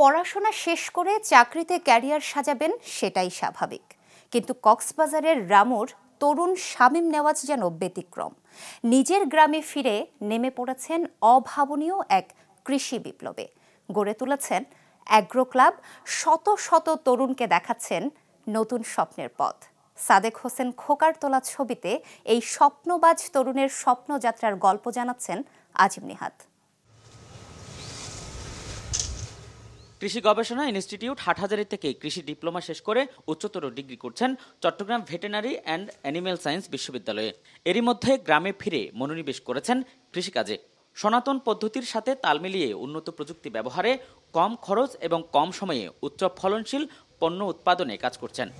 পড়াশোনা শেষ করে চাকরিতে ক্যারিয়ার সাজাবেন সেটাই স্বাভাবিক, কিন্তু কক্সবাজারের রামুর তরুণ শামীম নেওয়াজ যেন ব্যতিক্রম। নিজের গ্রামে ফিরে নেমে পড়েছেন অভাবনীয় এক কৃষি বিপ্লবে। গড়ে তুলেছেন অ্যাগ্রো ক্লাব, শত শত তরুণকে দেখাচ্ছেন নতুন স্বপ্নের পথ। সাদেক হোসেন খোকার তোলা ছবিতে এই স্বপ্নবাজ তরুণের স্বপ্নযাত্রার গল্প জানাচ্ছেন আজিম নিহাত। কৃষি গবেষণা ইনস্টিটিউট হাটহাজারী থেকে কৃষি ডিপ্লোমা শেষ করে উচ্চতর ডিগ্রি করছেন Chittagong veterinary and animal science বিশ্ববিদ্যালয়ে। এরই মধ্যে গ্রামে ফিরে মনোনিবেশ করেছেন কৃষিকাজে। সনাতন পদ্ধতির সাথে তাল মিলিয়ে উন্নত প্রযুক্তি ব্যবহারে কম খরচ এবং কম সময়ে উচ্চ ফলনশীল পণ্য উৎপাদনে কাজ করছেন।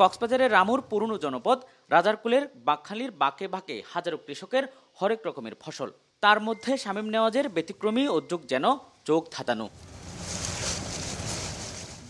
কক্সবাজারের রামুর পুরনো জনপদ রাজারকুলের বাকখালীর বাঁকে বাঁকে হাজারো কৃষকের হরেক রকমের ফসল। তার মধ্যে শামীম নেওয়াজের ব্যতিক্রমী উদ্যোগ যেন চোখ ধাঁধানো।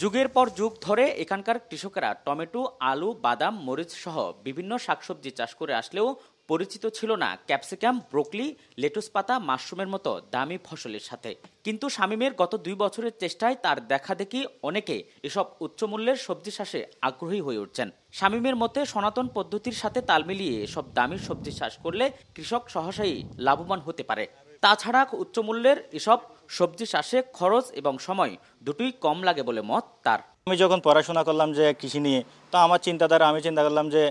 যুগের পর যুগ ধরে এখানকার কৃষকেরা টমেটো, আলু, বাদাম, মরিচ সহ বিভিন্ন শাকসবজি চাষ করে আসলেও পরিচিত ছিল না ক্যাপসিকাম, ব্রোকলি, লেটুস পাতা, মাশরুমের মতো দামি ফসলের সাথে। কিন্তু শামীমের গত 2 বছরের চেষ্টায় তার দেখা দেখি অনেকে এসব উচ্চমূল্যের সবজি চাষে আগ্রহী হয়ে উঠছেন। শামীমের মতে সনাতন পদ্ধতির সাথে তাল মিলিয়ে এসব দামি সবজি চাষ করলে কৃষক সহসাই লাভবান হতে পারে। তাছাড়া উচ্চমূল্যের এসব সবজি চাষে খরচ এবং সময় দুটোই কম লাগে বলে মত তার। আমি যখন পড়াশোনা করলাম যে কৃষি নিয়ে, তো আমার চিন্তাধারা আমি চিন্তা করলাম যে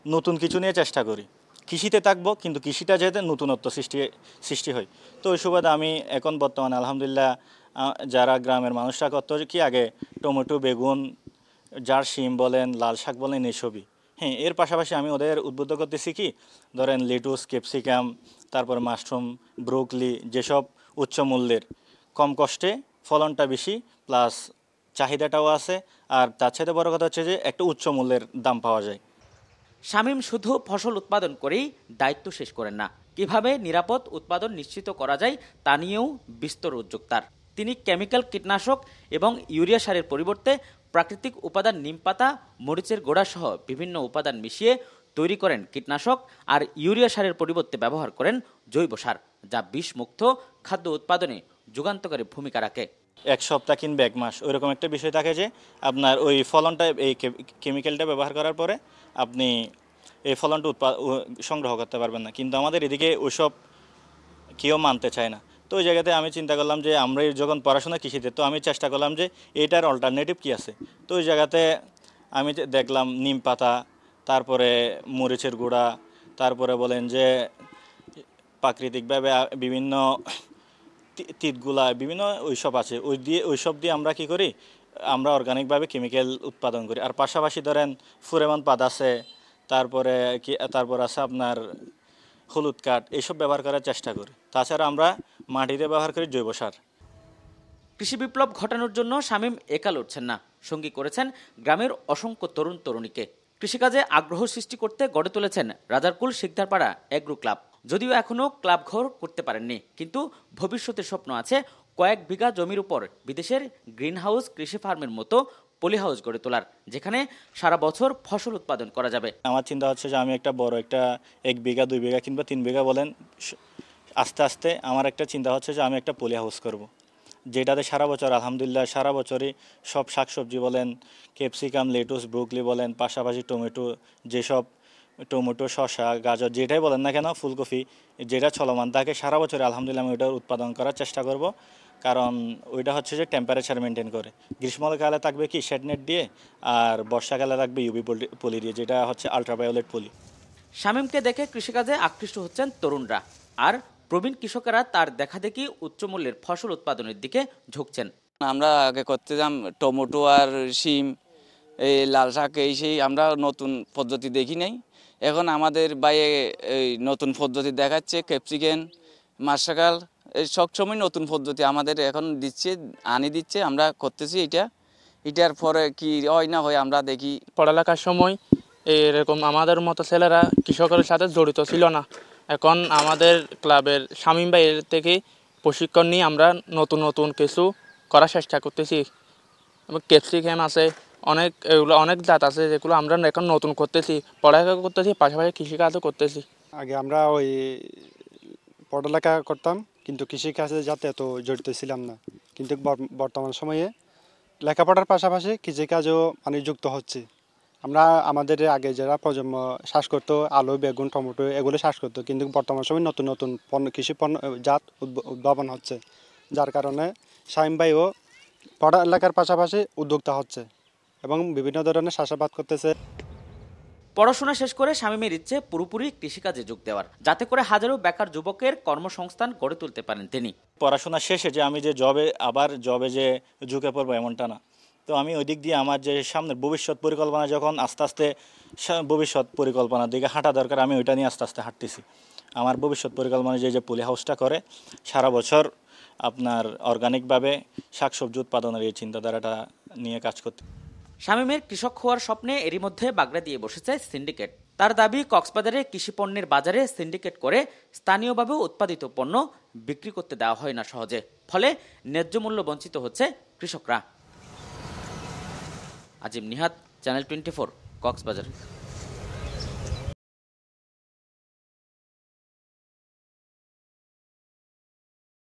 নতুন কিছু নিয়ে চেষ্টা করি, কৃষিতে থাকবো কিন্তু কৃষিটা যাতে নতুনত্ব সৃষ্টি হয়। তো ওই সুবাদে আমি এখন বর্তমানে আলহামদুলিল্লাহ যারা গ্রামের মানুষরা করতো কি আগে টমেটো, বেগুন, যার শিম বলেন, লাল শাক বলেন, এইসবই। হ্যাঁ, এর পাশাপাশি আমি ওদের উদ্বুদ্ধ করতেছি কি ধরেন লেটুস, ক্যাপসিকাম, তারপর মাশরুম, ব্রোকলি, যেসব উচ্চ মূল্যের, কম কষ্টে ফলনটা বেশি, প্লাস চাহিদাটাও আছে, আর তার সাথে বড় কথা হচ্ছে যে একটা উচ্চ মূল্যের দাম পাওয়া যায়। শামীম শুধু ফসল উৎপাদন করেই দায়িত্ব শেষ করেন না, কিভাবে নিরাপদ উৎপাদন নিশ্চিত করা যায় তা নিয়েও বিস্তর উদ্যোগ তার। তিনি কেমিক্যাল কীটনাশক এবং ইউরিয়া সারের পরিবর্তে প্রাকৃতিক উপাদান নিমপাতা, মরিচের গোড়া সহ বিভিন্ন উপাদান মিশিয়ে তৈরি করেন কীটনাশক, আর ইউরিয়া সারের পরিবর্তে ব্যবহার করেন জৈব সার, যা বিষমুক্ত খাদ্য উৎপাদনে যুগান্তকারী ভূমিকা রাখে। 1 সপ্তাহ কিংবা 1 মাস ওইরকম একটা বিষয় থাকে যে আপনার ওই ফলনটা এই কেমিক্যালটা ব্যবহার করার পরে আপনি এই ফলনটা সংগ্রহ করতে পারবেন না। কিন্তু আমাদের এদিকে ওইসব কেউ মানতে চায় না। তো ওই জায়গাতে আমি চিন্তা করলাম যে আমরা যখন পড়াশোনা কৃষিতে, তো আমি চেষ্টা করলাম যে এটার অল্টারনেটিভ কী আছে। তো ওই জায়গাতে আমি দেখলাম নিম পাতা, তারপরে মরিচের গুঁড়া, তারপরে বলেন যে প্রাকৃতিকভাবে বিভিন্ন তিতগুলা, বিভিন্ন ওইসব আছে, ওইসব দিয়ে আমরা কি করি, আমরা অর্গানিকভাবে কেমিক্যাল উৎপাদন করি। আর পাশাপাশি ধরেন ফুরেমন পাত আছে, তারপর আছে আপনার হলুদ কাঠ, এইসব ব্যবহার করার চেষ্টা করি। তাছাড়া আমরা মাটিতে ব্যবহার করি জৈব সার। কৃষি বিপ্লব ঘটানোর জন্য শামীম একা লড়ছেন না, সঙ্গী করেছেন গ্রামের অসংখ্য তরুণ তরুণীকে। কৃষিকাজে আগ্রহ সৃষ্টি করতে গড়ে তুলেছেন রাজারকুল শিকদারপাড়া অ্যাগ্রো ক্লাব। যদিও এখনও ক্লাব ঘর করতে পারেননি, কিন্তু ভবিষ্যতের স্বপ্ন আছে কয়েক বিঘা জমির উপর বিদেশের গ্রিন হাউস কৃষি ফার্মের মতো পলি হাউস গড়ে তোলার, যেখানে সারা বছর ফসল উৎপাদন করা যাবে। আমার চিন্তা হচ্ছে যে আমি একটা বড় একটা 1 বিঘা 2 বিঘা কিংবা 3 বিঘা বলেন, আস্তে আস্তে আমার একটা চিন্তা হচ্ছে যে আমি একটা পলি হাউস করব, যেটাতে সারা বছর আলহামদুলিল্লাহ সারা বছরই সব শাকসবজি বলেন, ক্যাপসিকাম, লেটুস, ব্রোকলি বলেন, পাশাপাশি টমেটো, যেসব টমেটো, শসা, গাজর, যেটাই বলেন না কেন, ফুলকপি, যেটা চলমান থাকে সারা বছরে আলহামদুলিল্লাহ আমি ওইটার উৎপাদন করার চেষ্টা করব। কারণ ওইটা হচ্ছে যে টেম্পারেচার মেনটেন করে। গ্রীষ্মকালে থাকবে কি শেড নেট দিয়ে, আর বর্ষাকালে থাকবে ইউভি পলি দিয়ে, যেটা হচ্ছে আলট্রাভায়োলেট পলি। শামীমকে দেখে কৃষিকাজে আকৃষ্ট হচ্ছেন তরুণরা, আর প্রবীণ কৃষকেরা তার দেখা দেখি উচ্চমূল্যের ফসল উৎপাদনের দিকে ঝুঁকছেন। আমরা আগে করতে যাম টমেটো আর শিম, এই লাল শাক, এই সেই আমরা নতুন পদ্ধতি দেখি নাই। এখন আমাদের বাইরে এই নতুন পদ্ধতি দেখাচ্ছে, ক্যাপসিকাম, মাশরুম, এই সবসময় নতুন পদ্ধতি আমাদের এখন দিচ্ছে, আমরা করতেছি। এটার পরে কি হয় না হয় আমরা দেখি। পড়ালেখার সময় এরকম আমাদের মতো ছেলেরা কৃষকের সাথে জড়িত ছিল না। এখন আমাদের ক্লাবের শামীম ভাইয়ের থেকে প্রশিক্ষণ নিয়ে আমরা নতুন নতুন কিছু করার চেষ্টা করতেছি। ক্যাপসিকাম আছে, এগুলো অনেক জাত আছে যেগুলো আমরা এখন নতুন করতেছি, পড়ালেখা করতেছি, পাশাপাশি কৃষিকাজও করতেছি। আগে আমরা ওই পড়ালেখা করতাম, কিন্তু কৃষিকাজে যাতে এত জড়িত ছিলাম না, কিন্তু বর্তমান সময়ে লেখাপড়ার পাশাপাশি কৃষিকাজও মানে যুক্ত হচ্ছে। আমরা আমাদের আগে যারা প্রজন্ম চাষ করতো, আলু, বেগুন, টমেটো এগুলো চাষ করতো, কিন্তু বর্তমান সময়ে নতুন নতুন কৃষি পণ্য জাত উদ্ভাবন হচ্ছে, যার কারণে শামীম ভাইও পড়ালেখার পাশাপাশি উদ্যোক্তা হচ্ছে এবং বিভিন্ন ধরনের চাষাবাদ করতেছে। পড়াশোনা শেষ করে শামীমের ইচ্ছে পুরোপুরি কৃষিকাজে যোগ দেওয়ার, যাতে করে হাজারো বেকার যুবকের কর্মসংস্থান গড়ে তুলতে পারেন তিনি। পড়াশোনা শেষে যে আমি যে জবে যে ঝুঁকে পড়বো এমনটা না। তো আমি ওই দিক দিয়ে আমার যে সামনের ভবিষ্যৎ পরিকল্পনা, যখন আস্তে আস্তে ভবিষ্যৎ পরিকল্পনার দিকে হাঁটা দরকার, আমি ওইটা নিয়ে আস্তে আস্তে হাঁটতেছি। আমার ভবিষ্যৎ পরিকল্পনা যে পলি হাউসটা করে সারা বছর আপনার অর্গানিকভাবে শাকসবজি উৎপাদনের এই চিন্তাধারাটা নিয়ে কাজ করতে। শামীমের কৃষক হওয়ার স্বপ্নে এরই মধ্যে বাগড়া দিয়ে বসেছে সিন্ডিকেট। তার দাবি, কক্সবাজারে কৃষি পণ্যের বাজারে সিন্ডিকেট করে স্থানীয়ভাবে উৎপাদিত পণ্য বিক্রি করতে দেওয়া হয় না সহজে, ফলে ন্যায্য মূল্য বঞ্চিত হচ্ছে কৃষকরা। আজিম নিহাত, চ্যানেল 24, কক্সবাজার।